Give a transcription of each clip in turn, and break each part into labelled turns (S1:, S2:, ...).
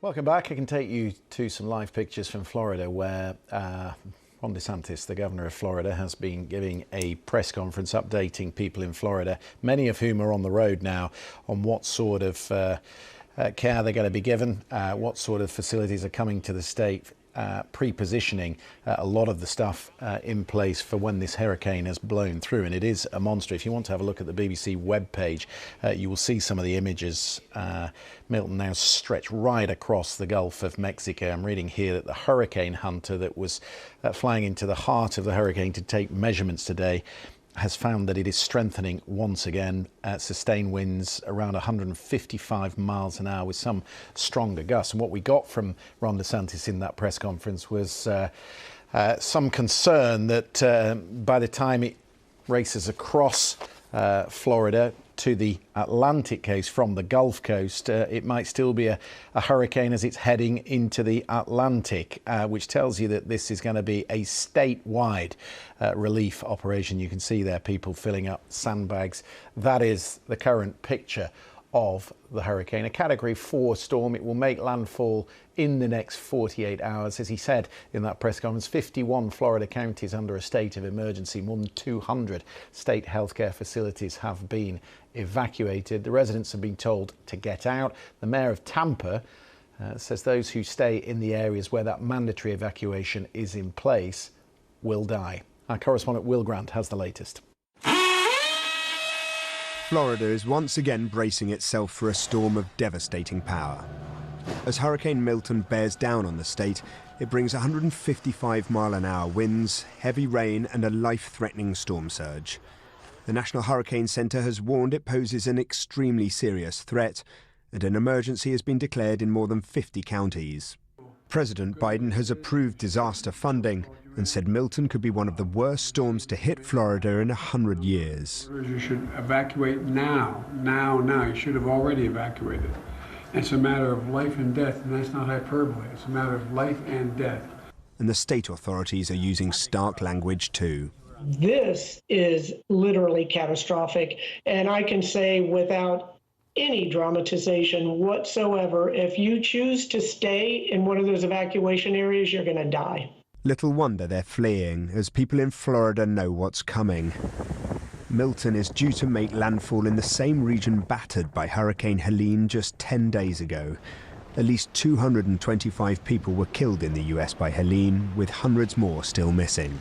S1: Welcome back. I can take you to some live pictures from Florida where Ron DeSantis, the governor of Florida, has been giving a press conference updating people in Florida, many of whom are on the road now, on what sort of care they're going to be given, what sort of facilities are coming to the state, pre-positioning a lot of the stuff in place for when this hurricane has blown through. And it is a monster. If you want to have a look at the BBC webpage, you will see some of the images. Milton now stretched right across the Gulf of Mexico. I'm reading here that the hurricane hunter that was flying into the heart of the hurricane to take measurements today has found that it is strengthening once again. Sustained winds around 155 miles an hour with some stronger gusts. And what we got from Ron DeSantis in that press conference was some concern that by the time it races across Florida to the Atlantic coast from the Gulf Coast, it might still be a hurricane as it's heading into the Atlantic, which tells you that this is going to be a statewide relief operation. You can see there people filling up sandbags. That is the current picture of the hurricane. A Category 4 storm. It will make landfall in the next 48 hours. As he said in that press conference, 51 Florida counties under a state of emergency. More than 200 state healthcare facilities have been evacuated. The residents have been told to get out. The mayor of Tampa says those who stay in the areas where that mandatory evacuation is in place will die. Our correspondent Will Grant has the latest.
S2: Florida is once again bracing itself for a storm of devastating power. As Hurricane Milton bears down on the state, it brings 155-mile-an-hour winds, heavy rain and a life-threatening storm surge. The National Hurricane Center has warned it poses an extremely serious threat, and an emergency has been declared in more than 50 counties. President Biden has approved disaster funding and said Milton could be one of the worst storms to hit Florida in 100 years.
S3: You should evacuate now. You should have already evacuated. It's a matter of life and death, and that's not hyperbole. It's a matter of life and death.
S2: And the state authorities are using stark language too.
S4: This is literally catastrophic, and I can say without any dramatization whatsoever, if you choose to stay in one of those evacuation areas, you're going to die.
S2: Little wonder they're fleeing, as people in Florida know what's coming. Milton is due to make landfall in the same region battered by Hurricane Helene just 10 days ago. At least 225 people were killed in the US by Helene, with hundreds more still missing.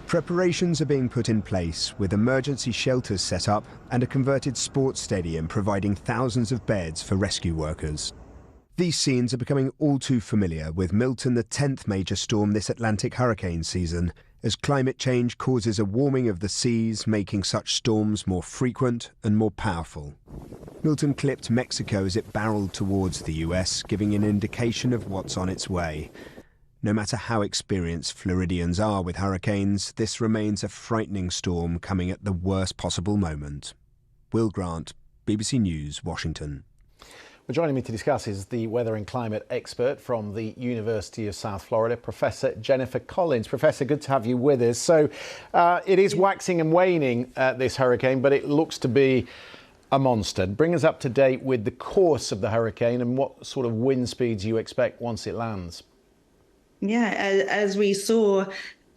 S2: Preparations are being put in place, with emergency shelters set up and a converted sports stadium providing thousands of beds for rescue workers. These scenes are becoming all too familiar, with Milton the 10th major storm this Atlantic hurricane season, as climate change causes a warming of the seas, making such storms more frequent and more powerful. Milton clipped Mexico as it barreled towards the US, giving an indication of what's on its way. No matter how experienced Floridians are with hurricanes, this remains a frightening storm coming at the worst possible moment. Will Grant, BBC News, Washington.
S1: Well, joining me to discuss is the weather and climate expert from the University of South Florida, Professor Jennifer Collins. Professor, good to have you with us. So it is waxing and waning, this hurricane, but it looks to be a monster. Bring us up to date with the course of the hurricane and what sort of wind speeds you expect once it lands.
S5: Yeah, as we saw,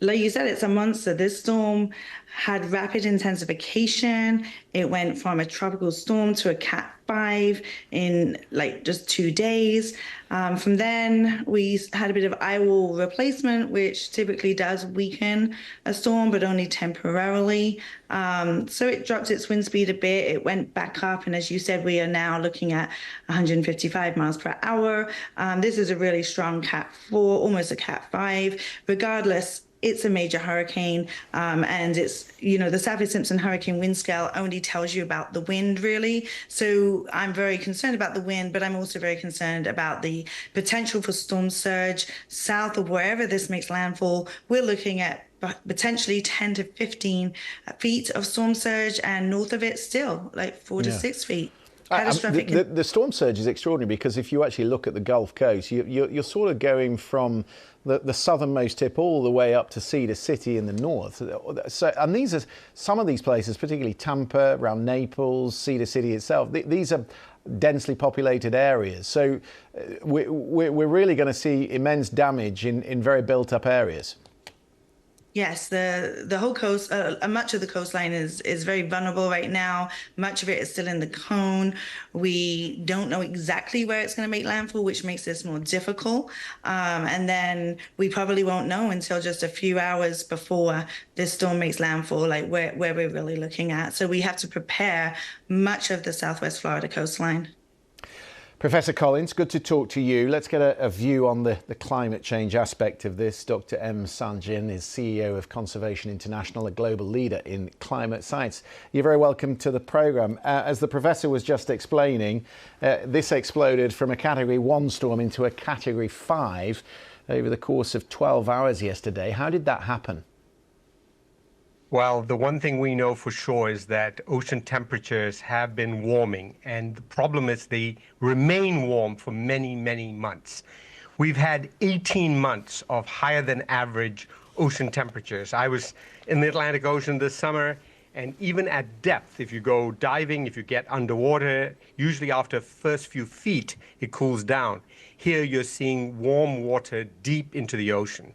S5: like you said, it's a monster. This storm had rapid intensification. It went from a tropical storm to a Cat 5 in like just 2 days. From then, we had a bit of eye wall replacement, which typically does weaken a storm, but only temporarily. So it dropped its wind speed a bit. It went back up. And as you said, we are now looking at 155 miles per hour. This is a really strong Cat 4, almost a Cat 5. Regardless, it's a major hurricane, and it's, you know, the Saffir-Simpson hurricane wind scale only tells you about the wind, really. So I'm very concerned about the wind, but I'm also very concerned about the potential for storm surge south of wherever this makes landfall. We're looking at potentially 10 to 15 feet of storm surge, and north of it still like 4 to 6 feet. Catastrophic.
S1: The storm surge is extraordinary because if you actually look at the Gulf Coast, you're sort of going from the southernmost tip all the way up to Cedar City in the north. So, and these are some of these places, particularly Tampa, around Naples, Cedar City itself. These are densely populated areas. So we're really going to see immense damage in very built up areas.
S5: Yes, the whole coast, much of the coastline is very vulnerable right now. Much of it is still in the cone. We don't know exactly where it's going to make landfall, which makes this more difficult. And then we probably won't know until just a few hours before this storm makes landfall, like where we're really looking at. So we have to prepare much of the Southwest Florida coastline.
S1: Professor Collins, good to talk to you. Let's get a view on the climate change aspect of this. Dr. M. Sanjin is CEO of Conservation International, a global leader in climate science. You're very welcome to the programme. As the professor was just explaining, this exploded from a Category 1 storm into a Category 5 over the course of 12 hours yesterday. How did that happen?
S6: Well, the one thing we know for sure is that ocean temperatures have been warming, and the problem is they remain warm for many, many months. We've had 18 months of higher than average ocean temperatures. I was in the Atlantic Ocean this summer, and even at depth, if you go diving, if you get underwater, usually after the first few feet, it cools down. Here you're seeing warm water deep into the ocean.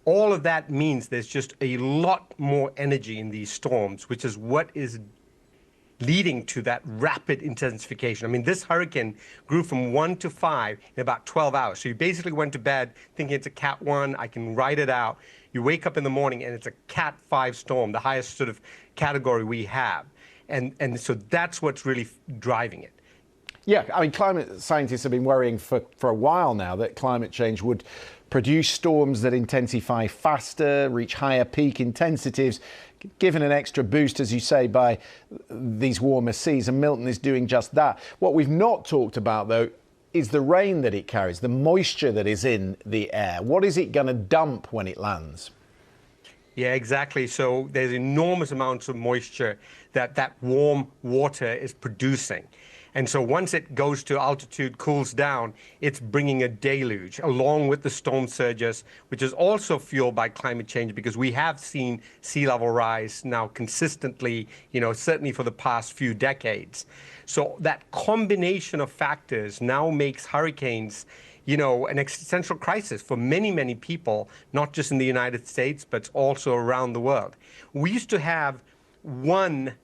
S6: All of that means there's just a lot more energy in these storms, which is what is leading to that rapid intensification. I mean, this hurricane grew from 1 to 5 in about 12 hours. So you basically went to bed thinking it's a Cat 1, I can ride it out. You wake up in the morning and it's a Cat 5 storm, the highest sort of category we have. And so that's what's really driving it.
S1: Yeah, I mean, climate scientists have been worrying for a while now that climate change would produce storms that intensify faster, reach higher peak intensities, given an extra boost, as you say, by these warmer seas, and Milton is doing just that. What we've not talked about, though, is the rain that it carries, the moisture that is in the air. What is it going to dump when it lands?
S6: Yeah, exactly. So there's enormous amounts of moisture that warm water is producing. And so once it goes to altitude, cools down, it's bringing a deluge along with the storm surges, which is also fueled by climate change, because we have seen sea level rise now consistently, certainly for the past few decades. So that combination of factors now makes hurricanes, an existential crisis for many, many people, not just in the United States, but also around the world. We used to have one,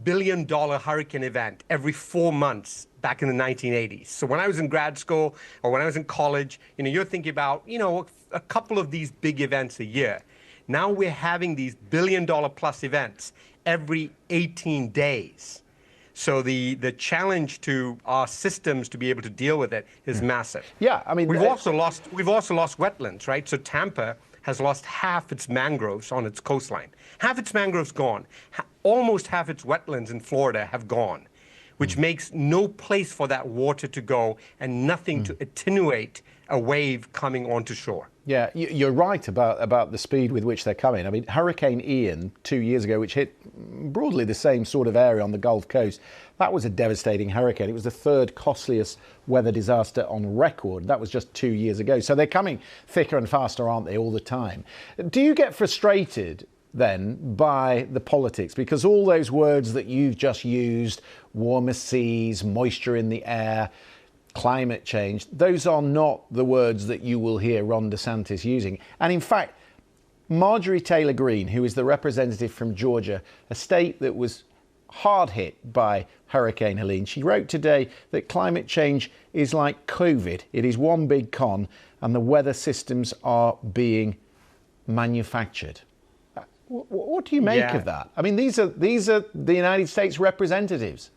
S6: billion-dollar hurricane event every 4 months back in the 1980s. So when I was in grad school or when I was in college, you're thinking about, a couple of these big events a year. Now we're having these billion-dollar plus events every 18 days. So the challenge to our systems to be able to deal with it is massive.
S1: Yeah, I mean,
S6: we've also lost wetlands, right? So Tampa has lost half its mangroves on its coastline. Half its mangroves gone. Almost half its wetlands in Florida have gone, which makes no place for that water to go and nothing to attenuate a wave coming onto shore.
S1: Yeah, you're right about the speed with which they're coming. I mean, Hurricane Ian 2 years ago, which hit broadly the same sort of area on the Gulf Coast, that was a devastating hurricane. It was the third costliest weather disaster on record. That was just 2 years ago. So they're coming thicker and faster, aren't they, all the time? Do you get frustrated then by the politics? Because all those words that you've just used, warmer seas, moisture in the air, climate change, those are not the words that you will hear Ron DeSantis using. And in fact, Marjorie Taylor Greene, who is the representative from Georgia, a state that was hard hit by Hurricane Helene, she wrote today that climate change is like COVID. It is one big con and the weather systems are being manufactured. What do you make of that? I mean, these are the United States representatives.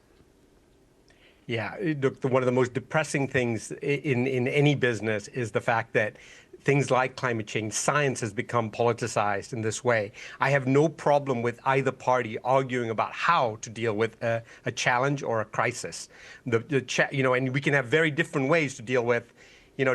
S6: Yeah, look, one of the most depressing things in any business is the fact that things like climate change, science has become politicized in this way. I have no problem with either party arguing about how to deal with a challenge or a crisis. And we can have very different ways to deal with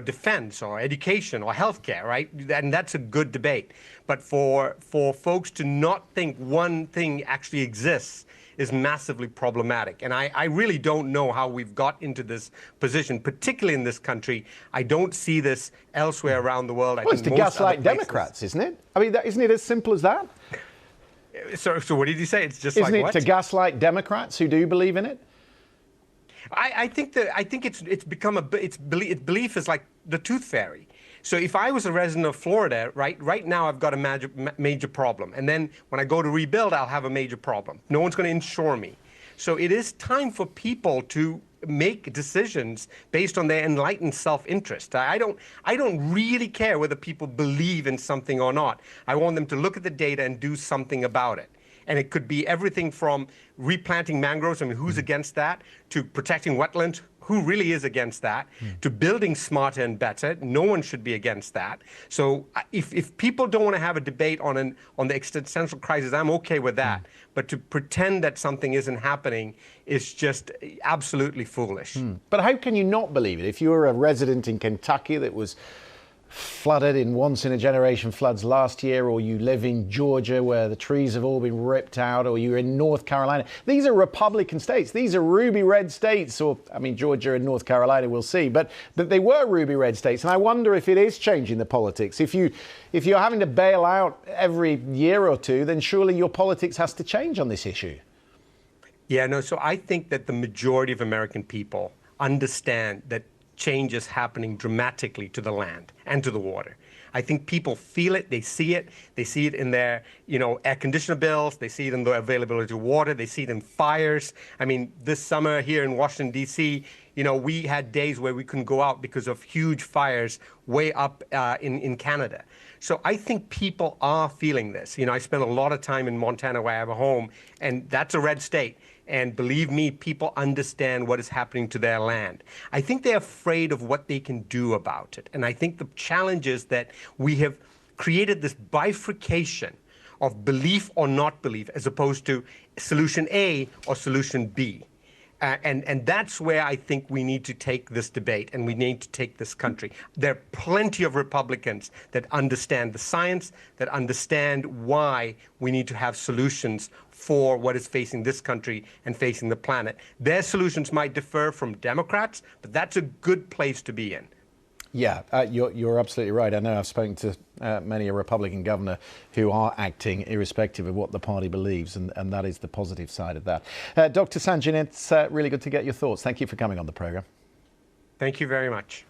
S6: defense or education or healthcare, right? And that's a good debate. But for folks to not think one thing actually exists is massively problematic. And I really don't know how we've got into this position, particularly in this country. I don't see this elsewhere around the world.
S1: It's to gaslight Democrats, isn't it? I mean, isn't it as simple as that?
S6: So what did you say? It's just
S1: isn't
S6: like
S1: it
S6: what?
S1: To gaslight Democrats who do believe in it?
S6: I think it's become its belief is like the tooth fairy. So if I was a resident of Florida, right now I've got a major problem, and then when I go to rebuild, I'll have a major problem. No one's going to insure me. So it is time for people to make decisions based on their enlightened self-interest. I don't really care whether people believe in something or not. I want them to look at the data and do something about it. And it could be everything from replanting mangroves, I mean, who's against that, to protecting wetlands, who really is against that, to building smarter and better. No one should be against that. So if people don't want to have a debate on the existential crisis, I'm okay with that. But to pretend that something isn't happening is just absolutely foolish.
S1: But how can you not believe it? If you were a resident in Kentucky that was flooded in once-in-a-generation floods last year, or you live in Georgia where the trees have all been ripped out, or you're in North Carolina. These are Republican states. These are ruby red states, or, I mean, Georgia and North Carolina, we'll see. But they were ruby red states, and I wonder if it is changing the politics. If you're having to bail out every year or two, then surely your politics has to change on this issue.
S6: Yeah, no, so I think that the majority of American people understand that change is happening dramatically to the land and to the water. I think people feel it, they see it in their, air conditioner bills, they see it in the availability of water, they see it in fires. I mean, this summer here in Washington, D.C., we had days where we couldn't go out because of huge fires way up in Canada. So I think people are feeling this. I spent a lot of time in Montana where I have a home, and that's a red state. And believe me, people understand what is happening to their land. I think they're afraid of what they can do about it. And I think the challenge is that we have created this bifurcation of belief or not belief, as opposed to solution A or solution B. And that's where I think we need to take this debate, and we need to take this country. There are plenty of Republicans that understand the science, that understand why we need to have solutions for what is facing this country and facing the planet. Their solutions might differ from Democrats, but that's a good place to be in.
S1: Yeah, you're absolutely right. I know I've spoken to many a Republican governor who are acting irrespective of what the party believes, and that is the positive side of that. Dr. Sanjan, it's really good to get your thoughts. Thank you for coming on the programme.
S6: Thank you very much.